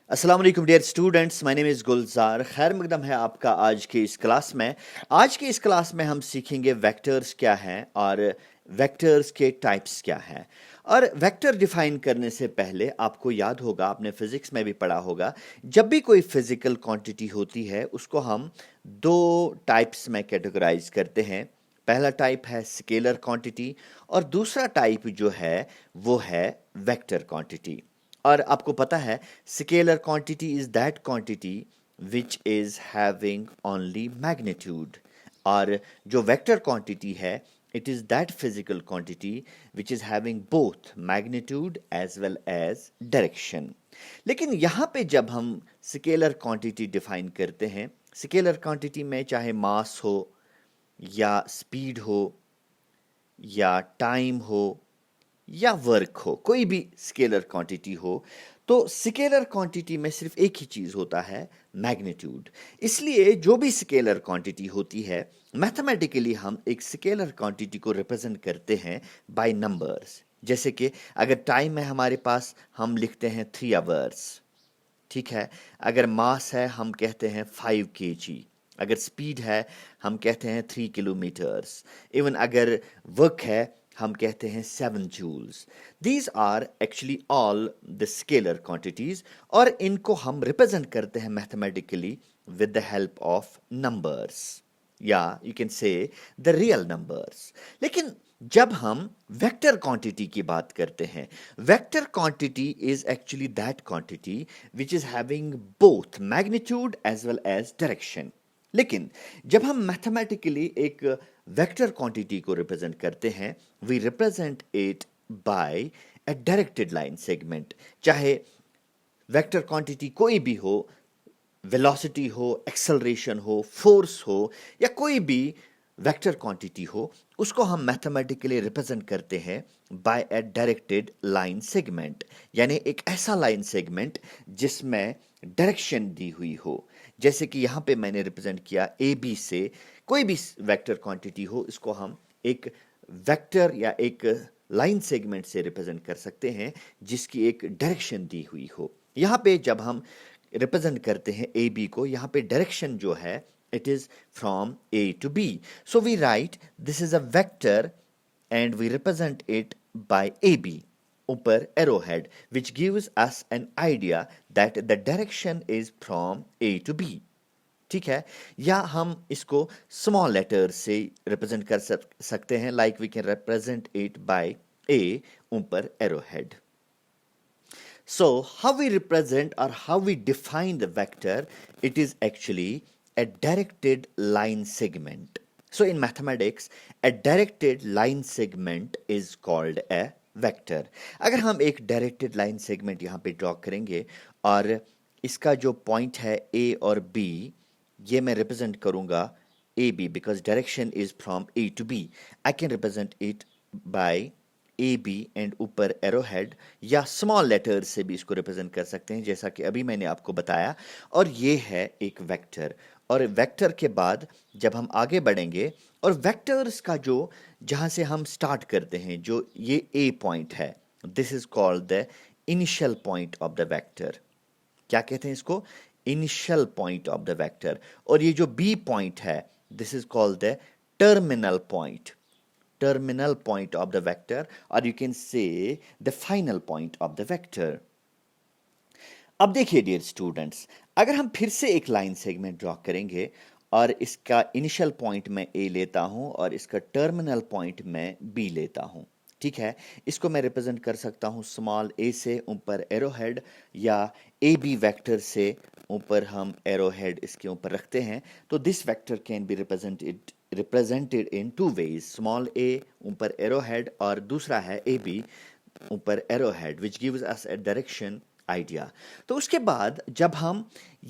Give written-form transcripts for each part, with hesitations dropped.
अस्सलाम वालेकुम dear students, my name is Gulzar. खैर मकदम है आपका आज की इस क्लास में। आज की इस क्लास में हम सीखेंगे वेक्टर्स क्या हैं और वेक्टर्स के टाइप्स क्या हैं। और वेक्टर डिफाइन करने से पहले आपको याद होगा, आपने फिजिक्स में भी पढ़ा होगा, जब भी कोई फिजिकल क्वांटिटी होती है उसको हम दो टाइप्स में कैटेगराइज करते हैं। पहला टाइप है स्केलर क्वांटिटी और दूसरा टाइप जो है वो है वेक्टर क्वांटिटी। और आपको पता है scalar quantity is that quantity which is having only magnitude, और जो वेक्टर क्वांटिटी है it is that physical quantity which is having both magnitude as well as direction. लेकिन यहाँ पे जब हम स्केलर क्वांटिटी डिफाइन करते हैं, स्केलर क्वांटिटी में चाहे मास हो या स्पीड हो या टाइम हो या वर्क हो, कोई भी स्केलर क्वांटिटी हो, तो स्केलर क्वांटिटी में सिर्फ एक ही चीज होता है, मैग्नीट्यूड। इसलिए जो भी स्केलर क्वांटिटी होती है, मैथमेटिकली हम एक स्केलर क्वांटिटी को रिप्रेजेंट करते हैं बाय नंबर्स। जैसे कि अगर टाइम है हमारे पास, हम लिखते हैं 3 आवर्स, ठीक है। अगर मास है हम कहते हैं 5 kg, अगर स्पीड है हम कहते हैं 3 किलोमीटर्स, इवन अगर वर्क है हम कहते हैं 7 joules. These are actually all the scalar quantities, और इनको हम रिप्रेजेंट करते हैं mathematically with the help of numbers, या you can say the real numbers. लेकिन जब हम वेक्टर क्वांटिटी की बात करते हैं, vector quantity is actually that quantity which is having both magnitude as well as direction. लेकिन जब हम मैथमेटिकली एक वेक्टर क्वांटिटी को रिप्रेजेंट करते हैं, we represent it by a directed line segment. चाहे वेक्टर क्वांटिटी कोई भी हो, वेलोसिटी हो, एक्सेलरेशन हो, फोर्स हो, या कोई भी वेक्टर क्वांटिटी हो, उसको हम मैथमेटिकली रिप्रेजेंट करते हैं bye a directed line segment, यानी एक ऐसा लाइन सेगमेंट जिसमें डायरेक्शन दी हुई हो। जैसे कि यहाँ पे मैंने रिप्रेजेंट किया ए बी से, कोई भी वेक्टर क्वांटिटी हो, इसको हम एक वेक्टर या एक लाइन सेगमेंट से रिप्रेजेंट कर सकते हैं जिसकी एक डायरेक्शन दी हुई हो। यहाँ पे जब हम रिप्रेजेंट करते हैं ए बी को, यहाँ पे डायरेक्शन जो है it is from A to B. So we write this is a vector and we represent it by AB, ऊपर arrowhead, which gives us an idea that the direction is from A to B. ठीक है। या हम इसको small letter से represent कर सकते हैं, like we can represent it by A, ऊपर arrowhead. So how we represent or how we define the vector, it is actually a directed line segment. So in mathematics, a directed line segment is called a vector. अगर हम एक directed line segment यहाँ पे draw करेंगे और इसका जो point है A और B, ये मैं रिप्रेजेंट करूंगा AB because direction is from A to B. I can represent it by A B and ऊपर एरोहेड, या स्मॉल लेटर से भी इसको रिप्रेजेंट कर सकते हैं जैसा कि अभी मैंने आपको बताया। और ये है एक वेक्टर, और वेक्टर के बाद जब हम आगे बढ़ेंगे, और वेक्टर्स का जो जहाँ से हम स्टार्ट करते हैं, जो ये ए पॉइंट है, this is called the initial point of the vector. क्या कहते हैं इसको? Initial point of the vector. और ये जो बी पॉइंट है, this is called the terminal point, terminal point of the vector, or you can say the final point of the vector. अब देखिए डियर स्टूडेंट्स, अगर हम फिर से एक लाइन सेगमेंट ड्रॉ करेंगे और इसका इनिशियल पॉइंट मैं ए लेता हूं और इसका टर्मिनल पॉइंट मैं बी लेता हूं, ठीक है। इसको मैं रिप्रेजेंट कर सकता हूं स्मॉल ए से ऊपर एरोहेड, या ए बी वेक्टर से ऊपर हम एरोहेड इसके ऊपर रखते हैं। तो this vector can be represented in two ways, small a ऊपर arrowhead और दूसरा है a b ऊपर arrowhead, which gives us a direction idea. तो उसके बाद जब हम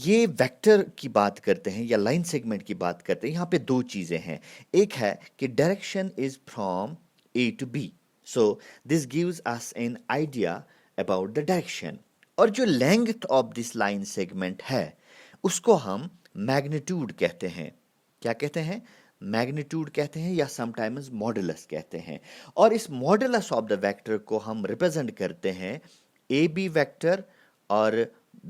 ये वेक्टर की बात करते हैं या लाइन सेगमेंट की बात करते हैं, यहाँ पे दो चीजें हैं। एक है कि direction is from a to b, so this gives us an idea about the direction. और जो length of this line segment है उसको हम मैग्नीट्यूड कहते हैं। क्या कहते हैं? मैग्नीट्यूड कहते हैं, या समटाइम्स मॉडुलस कहते हैं। और इस मॉडुलस ऑफ द वेक्टर को हम रिप्रेजेंट करते हैं ए बी वेक्टर और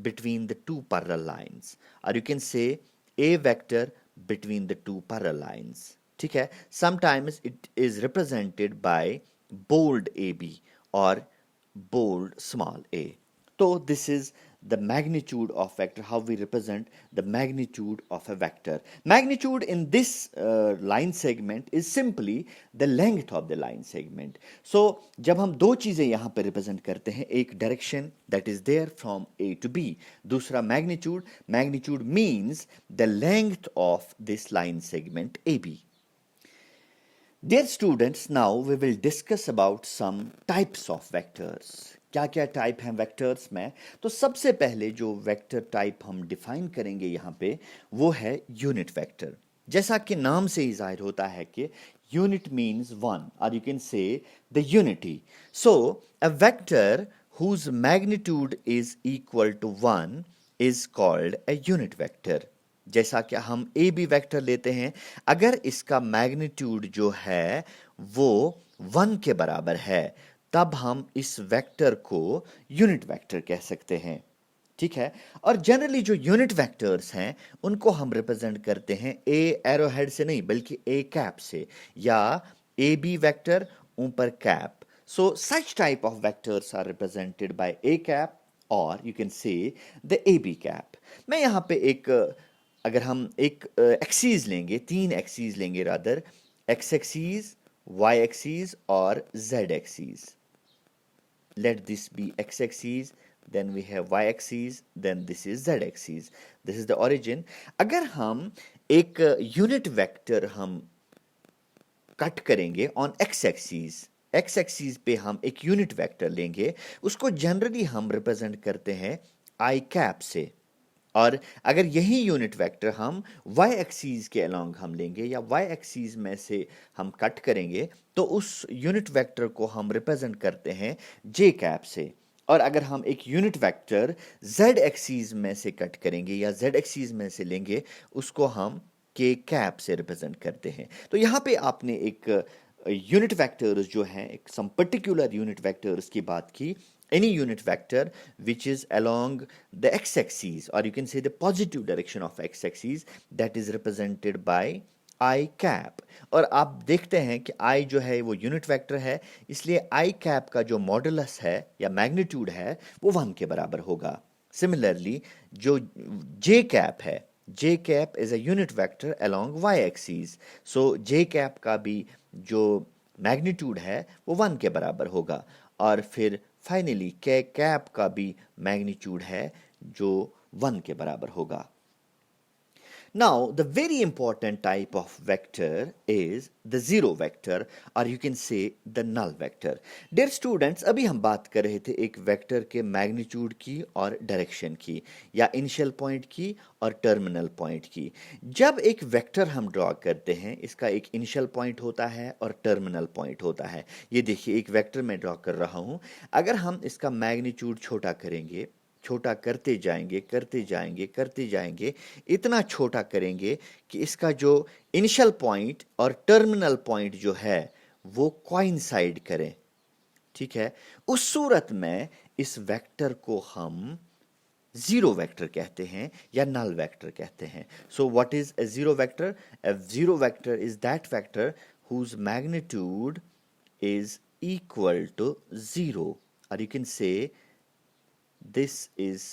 between the two parallel lines, or you can say a vector between the two parallel lines. ठीक है, sometimes it is represented by bold AB or bold small a. So this is the magnitude of vector, how we represent the magnitude of a vector. Magnitude in this line segment is simply the length of the line segment. So जब हम दो चीजें यहाँ पे represent करते हैं, एक direction that is there from A to B, दूसरा magnitude. Magnitude means the length of this line segment AB. Dear students, now we will discuss about some types of vectors. क्या क्या टाइप हैं vectors में? तो सबसे पहले जो vector type हम डिफाइन करेंगे यहाँ पे वो है यूनिट वेक्टर. जैसा कि नाम से ही जाहिर होता है कि यूनिट मीन्स वन, और you can say the unity. So a vector whose magnitude is equal to 1 is called a unit vector. जैसा कि हम ए बी वेक्टर लेते हैं, अगर इसका मैग्नीट्यूड जो है वो 1 के बराबर है तब हम इस वेक्टर को यूनिट वेक्टर कह सकते हैं. ठीक है, और जनरली जो यूनिट वेक्टर्स हैं उनको हम रिप्रेजेंट करते हैं ए एरो हेड से नहीं बल्कि ए कैप से, या ए बी वेक्टर ऊपर cap. So such type of vectors are represented by A cap और you can say the A B cap. मैं यहाँ पे अगर हम एक एक्सीज लेंगे, तीन एक्सीज लेंगे rather, X axes, Y axes और Z axes. Let this be x axis, then we have y axis, then this is z axis. This is the origin. अगर हम एक यूनिट वेक्टर हम कट करेंगे on x axis, x axis पे हम एक unit vector लेंगे, उसको जनरली हम रिप्रेजेंट करते हैं i कैप से. और अगर यही यूनिट वेक्टर हम y एक्सीस के अलोंग हम लेंगे या y एक्सीस में से हम कट करेंगे तो उस यूनिट वेक्टर को हम रिप्रेजेंट करते हैं j कैप से. और अगर हम एक यूनिट वेक्टर z एक्सीस में से कट करेंगे या z एक्सीस में से लेंगे उसको हम k कैप से रिप्रेजेंट करते हैं. तो यहाँ पे आपने एक यूनिट वेक्टर्स जो हैं, एक सम पर्टिकुलर यूनिट वेक्टर्स की बात की. Any unit vector which is along the x-axis, or you can say the positive direction of x-axis, that is represented by i cap. और आप देखते हैं कि i जो है वो यूनिट वेक्टर है, इसलिए i cap का जो मॉडुलस है या मैग्नीट्यूड है वो 1 के बराबर होगा. सिमिलरली जो j cap है, j cap is a unit vector along y-axis, so j cap का भी जो मैग्नीट्यूड है वो 1 के बराबर होगा. और फिर फाइनली k कैप का भी मैग्नीट्यूड है जो 1 के बराबर होगा. Now, the very important type of vector is the zero vector, or you can say the null vector. Dear students, अभी हम बात कर रहे थे एक वेक्टर के मैग्नीट्यूड की और डायरेक्शन की, या इनिशियल पॉइंट की और टर्मिनल पॉइंट की. जब एक वेक्टर हम ड्रॉ करते हैं, इसका एक इनिशियल पॉइंट होता है और टर्मिनल पॉइंट होता है. ये देखिए एक वेक्टर मैं ड्रॉ कर रहा हूं. अगर हम इसका मैग्नीट्यूड छोटा करेंगे, छोटा करते जाएंगे करते जाएंगे करते जाएंगे, इतना छोटा करेंगे कि इसका जो इनिशियल पॉइंट और टर्मिनल पॉइंट जो है वो कोइंसाइड करें. ठीक है, उस सूरत में इस वेक्टर को हम जीरो वेक्टर कहते हैं या नल वेक्टर कहते हैं. So what is a zero vector? A zero vector is that vector whose magnitude is equal to zero, और you can say this is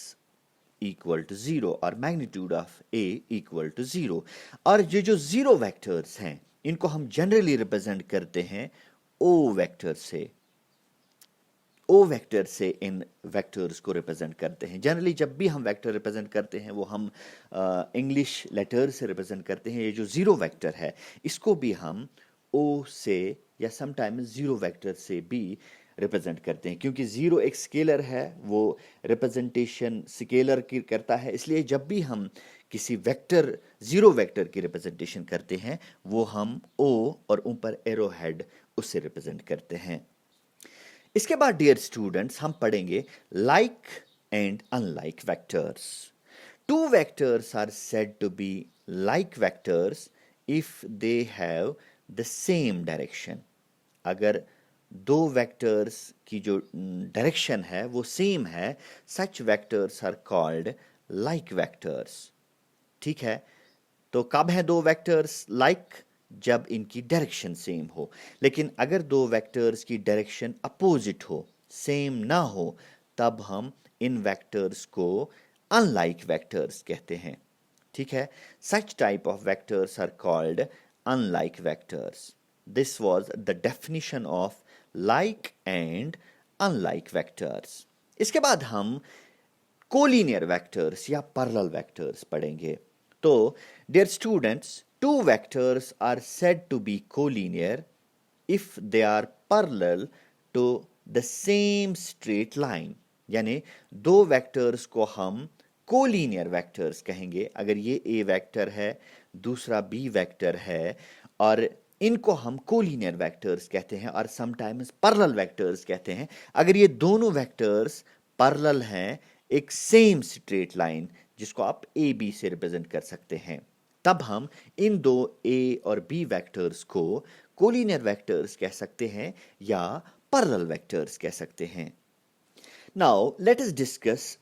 equal to 0 और magnitude of A equal to 0. और ये जो zero vectors हैं इनको हम generally represent करते हैं O वेक्टर से. O वेक्टर से इन वेक्टर्स को रिप्रेजेंट करते हैं. जनरली जब भी हम वेक्टर रिप्रेजेंट करते हैं वो हम इंग्लिश लेटर से रिप्रेजेंट करते हैं. ये जो जीरो वेक्टर है इसको भी हम O से या समटाइम्स जीरो वेक्टर से भी रिप्रेजेंट करते हैं, क्योंकि जीरो एक स्केलर है, वो रिप्रेजेंटेशन स्केलर की करता है. इसलिए जब भी हम किसी वेक्टर जीरो वेक्टर की रिप्रेजेंटेशन करते हैं वो हम ओ और ऊपर एरो हेड उससे रिप्रेजेंट करते हैं. इसके बाद डियर स्टूडेंट्स हम पढ़ेंगे like and unlike vectors. Two vectors are said to be like vectors if they have the same direction. अगर दो वेक्टर्स की जो डायरेक्शन है वो सेम है, such vectors are called like vectors. ठीक है, तो कब है दो वेक्टर्स लाइक? जब इनकी डायरेक्शन सेम हो। लेकिन अगर दो वेक्टर्स की डायरेक्शन अपोजिट हो, सेम ना हो, तब हम इन वेक्टर्स को अनलाइक वेक्टर्स कहते हैं। ठीक है, such type of vectors are called unlike vectors. This was the definition of like and unlike vectors. इसके बाद हम कोलिनियर वेक्टर्स या पैरेलल वेक्टर्स पढ़ेंगे। तो dear students, two vectors are said to be collinear if they are parallel to the same straight line। यानी दो vectors को हम कोलिनियर वेक्टर्स कहेंगे अगर ये ए वेक्टर है, दूसरा बी वेक्टर है, और इनको हम कोलिनियर वेक्टर्स कहते हैं और समटाइम्स पैरेलल वेक्टर्स कहते हैं अगर ये दोनों वेक्टर्स पैरेलल हैं एक सेम स्ट्रेट लाइन जिसको आप ए बी से रिप्रेजेंट कर सकते हैं। तब हम इन दो ए और बी वेक्टर्स को कोलिनियर वेक्टर्स कह सकते हैं या पैरेलल वेक्टर्स कह सकते हैं। Now let us discuss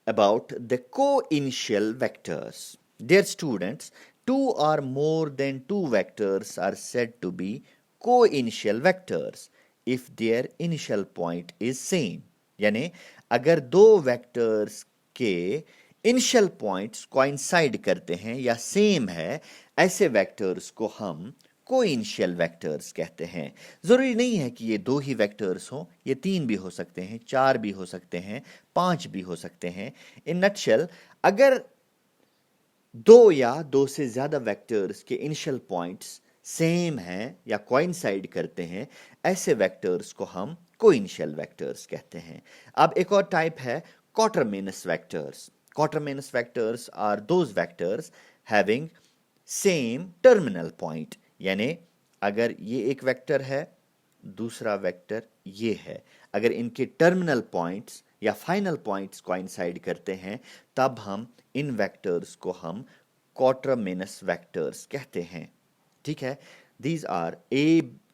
about the co-initial vectors. Dear students, two or more than two vectors are said to be co-initial vectors if their initial point is same। यानी अगर दो वेक्टर्स के initial points coincide करते हैं या same है, ऐसे vectors को हम कोइनिशियल वेक्टर्स कहते हैं। जरूरी नहीं है कि ये दो ही वेक्टर्स हों, ये तीन भी हो सकते हैं, चार भी हो सकते हैं, पांच भी हो सकते हैं। इन नटशेल, अगर दो या दो से ज्यादा वेक्टर्स के इनिशियल पॉइंट्स सेम हैं या कोइंसाइड करते हैं, ऐसे वेक्टर्स को हम कोइनिशियल वेक्टर्स कहते हैं। अब एक और टाइप है quaterminous vectors। Quaterminous vectors are those vectors having same terminal point। यानी अगर ये एक वेक्टर है, दूसरा वेक्टर ये है, अगर इनके टर्मिनल पॉइंट्स या फाइनल पॉइंट्स कोइंसाइड करते हैं, तब हम इन वेक्टर्स को हम quaterminous vectors कहते हैं। ठीक है, these are A,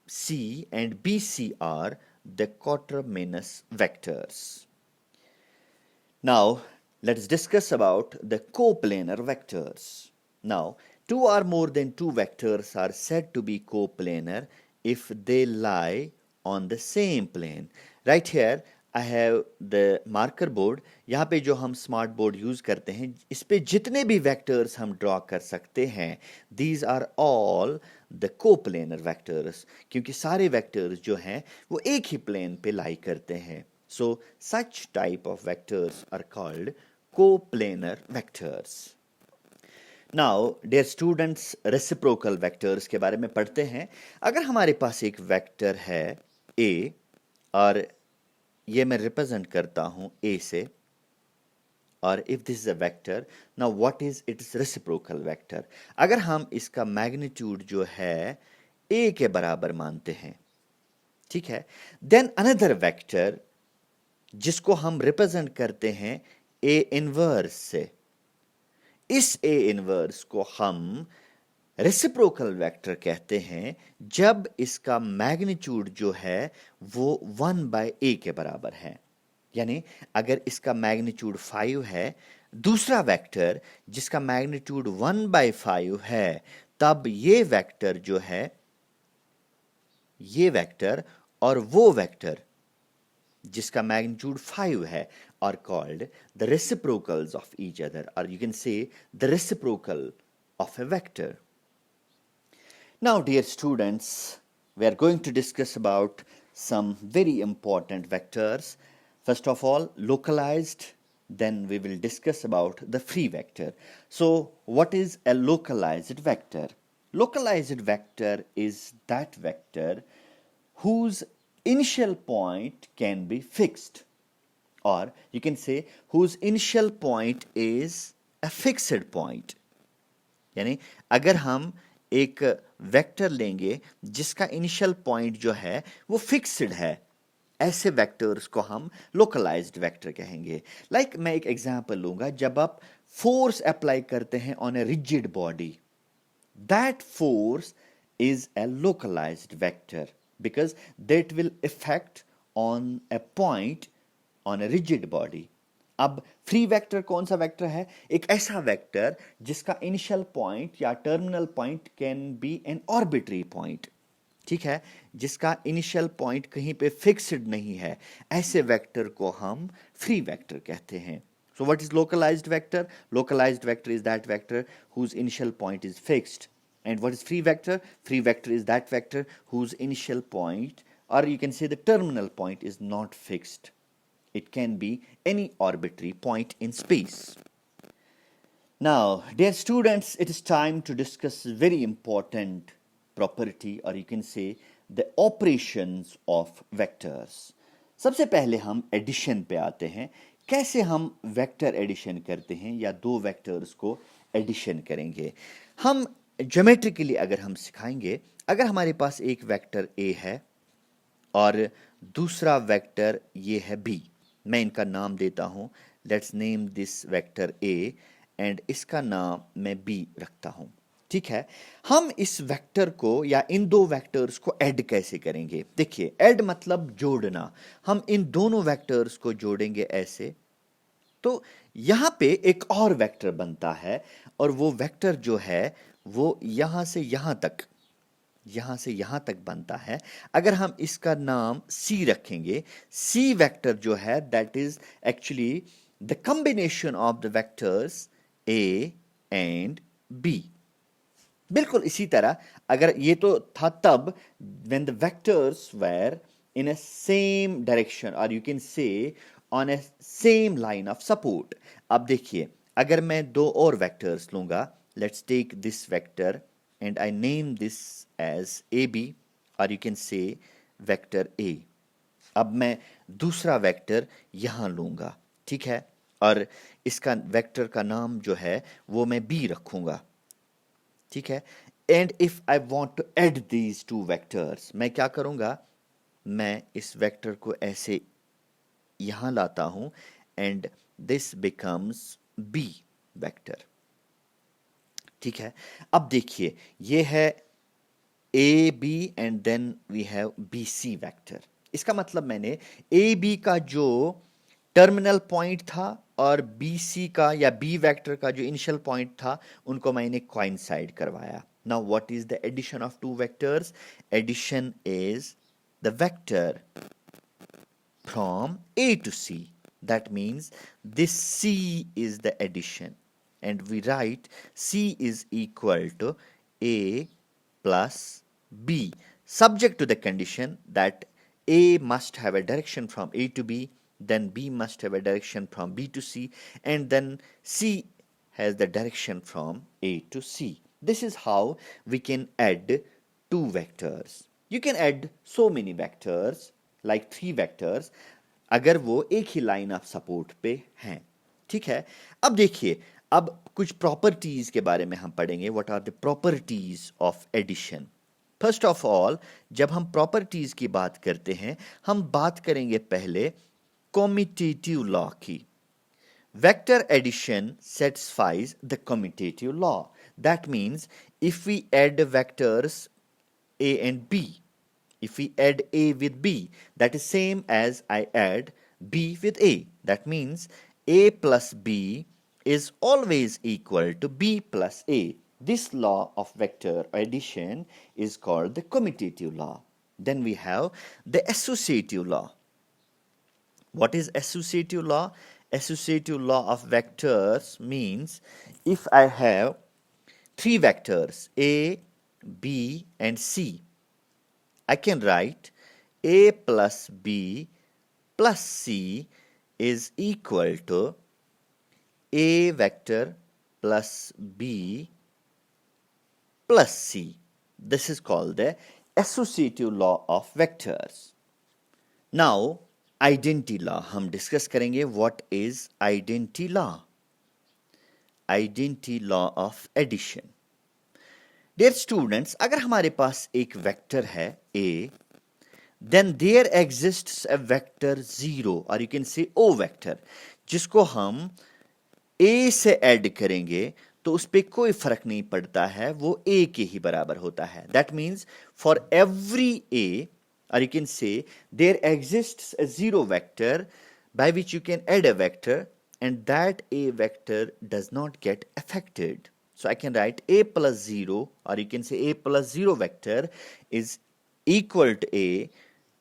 C and BC are the quaterminous vectors। Now, let's discuss about the coplanar vectors. Now, two or more than two vectors are said to be coplanar if they lie on the same plane। Right here, I have the marker board। यहाँ पे जो हम smart board use करते हैं, इस पे जितने भी वेक्टर्स हम ड्रॉ कर सकते हैं, these are all the coplanar vectors, क्योंकि सारे वेक्टर्स जो हैं वो एक ही प्लेन पे लाई करते हैं। So such type of vectors are called coplanar vectors। Now, dear students, reciprocal vectors के बारे में पढ़ते हैं। अगर हमारे पास एक वेक्टर है A और ये मैं रिप्रेजेंट करता हूं A से, और if this is a vector, now what is its reciprocal vector? अगर हम इसका मैग्नीट्यूड जो है A के बराबर मानते हैं, ठीक है, then another vector जिसको हम रिप्रेजेंट करते हैं A इनवर्स से, इस A इनवर्स को हम रेसिप्रोकल वेक्टर कहते हैं जब इसका मैग्नीट्यूड जो है वो 1/a के बराबर है। यानी अगर इसका मैग्नीट्यूड 5 है, दूसरा वेक्टर जिसका मैग्नीट्यूड 1/5 है, तब ये वेक्टर जो है, ये वेक्टर और वो वेक्टर जिसका मैग्नीट्यूड 5 है are called the reciprocals of each other, or you can say the reciprocal of a vector। Now, dear students, we are going to discuss about some very important vectors. First of all, localized, then we will discuss about the free vector। So, what is a localized vector? Localized vector is that vector whose initial point can be fixed, or you can say whose initial point is a fixed point। यानी अगर हम एक vector लेंगे जिसका initial point जो है वो fixed है, ऐसे वेक्टर्स को हम लोकलाइज्ड वेक्टर कहेंगे। लाइक मैं एक एग्जांपल लूंगा, जब आप फोर्स अप्लाई करते हैं on a rigid body, that force is a localized vector. because that will affect on a point on a rigid body. अब फ्री वेक्टर कौन सा वेक्टर है? एक ऐसा वेक्टर जिसका इनिशियल पॉइंट या terminal point can be an arbitrary point, ठीक है, जिसका इनिशियल पॉइंट कहीं पे फिक्स्ड नहीं है, ऐसे वेक्टर को हम फ्री वेक्टर कहते हैं. So what is localized vector? Localized vector is that vector whose initial point is fixed. And what is free vector? Free vector is that vector whose initial point, or you can say the terminal point, is not fixed. It can be any arbitrary point in space. Now, dear students, it is time to discuss very important property, or you can say the operations of vectors. सबसे पहले हम addition पे आते हैं. कैसे हम vector addition करते हैं या दो वेक्टर्स को एडिशन करेंगे. हम ज्योमेट्रिकली अगर हम सिखाएंगे, अगर हमारे पास एक वेक्टर ए है और दूसरा वेक्टर ये है बी, मैं इनका नाम देता हूं, let's name this vector A and इसका नाम मैं बी रखता हूं, ठीक है. हम इस वेक्टर को या इन दो वेक्टर्स को ऐड कैसे करेंगे? देखिए, ऐड मतलब जोड़ना. हम इन दोनों वेक्टर्स को जोड़ेंगे ऐसे, तो यहां पे एक और वेक्टर बनता है और वो वेक्टर जो है वो यहां से यहां तक बनता है. अगर हम इसका नाम सी रखेंगे, सी वेक्टर जो है that is actually the combination of the vectors A and B. बिल्कुल इसी तरह अगर ये तो था तब when the vectors were in a same direction or you can say on a same line of support. अब देखिए, अगर मैं दो और वेक्टर्स लूंगा, let's take this vector and I name this as AB or you can say vector A. अब मैं दूसरा वेक्टर यहां लूंगा, ठीक है, और इसका वेक्टर का नाम जो है वो मैं B रखूंगा, ठीक है. And if I want to add these two vectors, मैं क्या करूंगा, मैं इस वेक्टर को ऐसे यहां लाता हूं and this becomes B vector, ठीक है. अब देखिए, ये है A B and then we have B C vector. इसका मतलब मैंने ए बी का जो टर्मिनल पॉइंट था और बी सी का या बी वेक्टर का जो इनिशियल पॉइंट था उनको मैंने कोइंसाइड करवाया. Now what is the addition of two vectors? Addition is the vector from A to C. That means this C is the addition and we write C is equal to A plus B, subject to the condition that A must have a direction from A to B, then B must have a direction from B to C, and then C has the direction from A to C. This is how we can add two vectors. You can add so many vectors, like three vectors, अगर वो एक ही line of support पे हैं, ठीक है. अब देखिए, अब कुछ प्रॉपर्टीज के बारे में हम पढ़ेंगे. What are the properties of addition? First of all, जब हम प्रॉपर्टीज की बात करते हैं, हम बात करेंगे पहले कम्यूटेटिव लॉ की. Vector addition satisfies the commutative law. That means if we add vectors A and B, if we add A with B, that is same as I add B with A. That means A plus B is always equal to B plus A. This law of vector addition is called the commutative law. Then we have the associative law. What is associative law? Associative law of vectors means if I have three vectors A, B and C, I can write A plus B plus C is equal to A vector plus B plus C. This is called the associative law of vectors. Now, identity law हम discuss करेंगे. What is identity law? Identity law of addition. Dear students, अगर हमारे पास एक vector है A, then there exists a vector 0 or you can say O vector, जिसको हम A से add करेंगे तो उस पर कोई फर्क नहीं पड़ता है, वो A के ही बराबर होता है. That means for every A or you can say there exists a zero vector by which you can add a vector and that a vector does not get affected. So I can write a plus 0, or you can say a plus 0 vector is equal to a,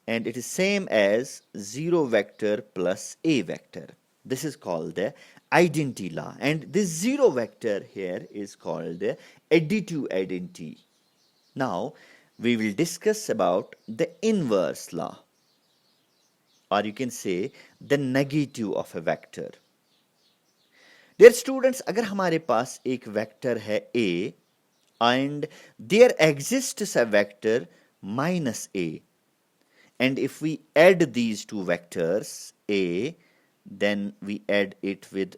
and it is same as 0 vector plus a vector. This is called the identity law, and this 0 vector here is called the additive identity. Now we will discuss about the inverse law, or you can say the negative of a vector. Dear students, अगर हमारे पास एक vector है a and there exists a vector minus a, and if we add these two vectors a, then we add it with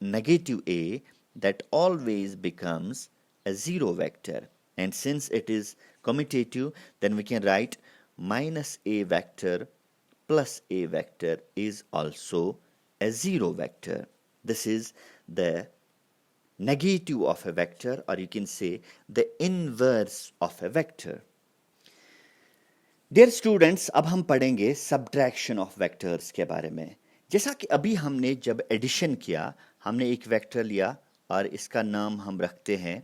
negative a, that always becomes a zero vector, and since it is commutative, then we can write minus a vector plus a vector is also a zero vector. This is the negative of a vector, or you can say the inverse of a vector. Dear students, अब हम पढ़ेंगे subtraction of vectors के बारे में. जैसा कि अभी हमने जब एडिशन किया, हमने एक वेक्टर लिया और इसका नाम हम रखते हैं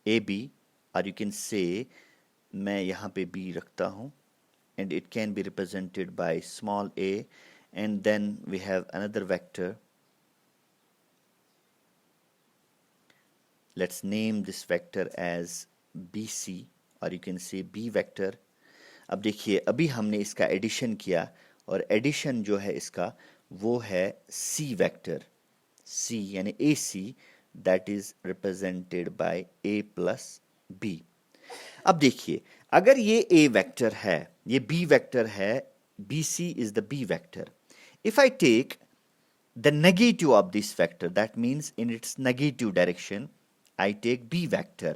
AB, और you can say मैं यहाँ पे B रखता हूँ, and it can be represented by small a, and then we have another vector. Let's name this vector as BC, or you can say B vector. अब देखिए, अभी हमने इसका एडिशन किया और एडिशन जो है इसका वो है C वेक्टर, C यानी AC, that is represented by A plus B. अब देखिए, अगर ये A वेक्टर है, ये B वेक्टर है, BC is the B vector. If I take the negative of this vector, that means in its negative direction, I take B vector,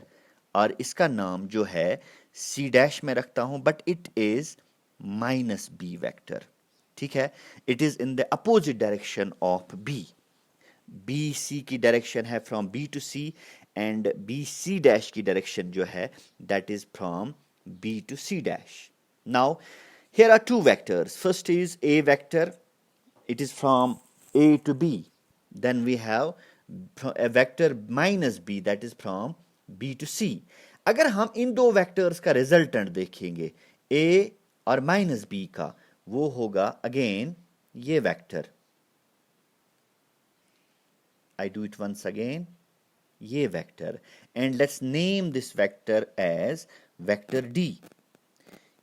और इसका नाम जो है C डैश में रखता हूं, but it is minus B vector. ठीक है, it is in the opposite direction of B. BC की डायरेक्शन है from B to C, and BC dash की डायरेक्शन जो है that is from B to C dash. Now here are two vectors. First is A vector, it is from A to B. Then we have a vector minus B, that is from B to C. अगर हम इन दो vectors का resultant देखेंगे A और minus B का, वो होगा again ये vector. I do it once again, ये vector, and let's name this vector as vector D.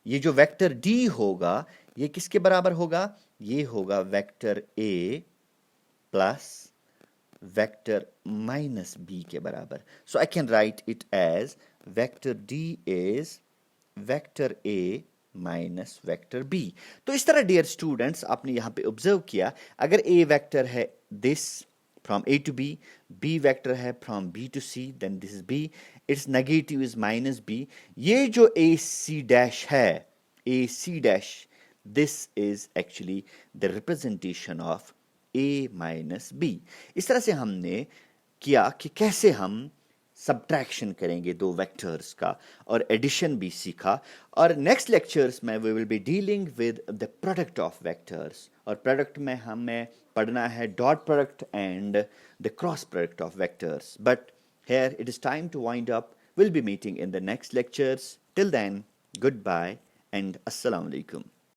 ये जो वेक्टर D होगा ये किसके बराबर होगा? ये होगा vector A plus vector minus B के बराबर. So I can write it as vector D is vector A minus vector B. तो इस तरह डियर स्टूडेंट्स आपने यहाँ पे ऑब्जर्व किया, अगर A वेक्टर है this from A to B, B vector है from B to C, then this is B, its negative is minus B. ये जो AC dash है, AC dash, this is actually the representation of A minus B. इस तरह से हमने किया कि कैसे हम सब्ट्रैक्शन करेंगे दो वेक्टर्स का, और एडिशन भी सीखा. और नेक्स्ट लेक्चर्स में we will be dealing with the product of vectors, और प्रोडक्ट में हमें पढ़ना है dot product and the cross product of vectors. But here it is time to wind up. We'll be meeting in the next lectures. Till then, goodbye and assalamu alaikum.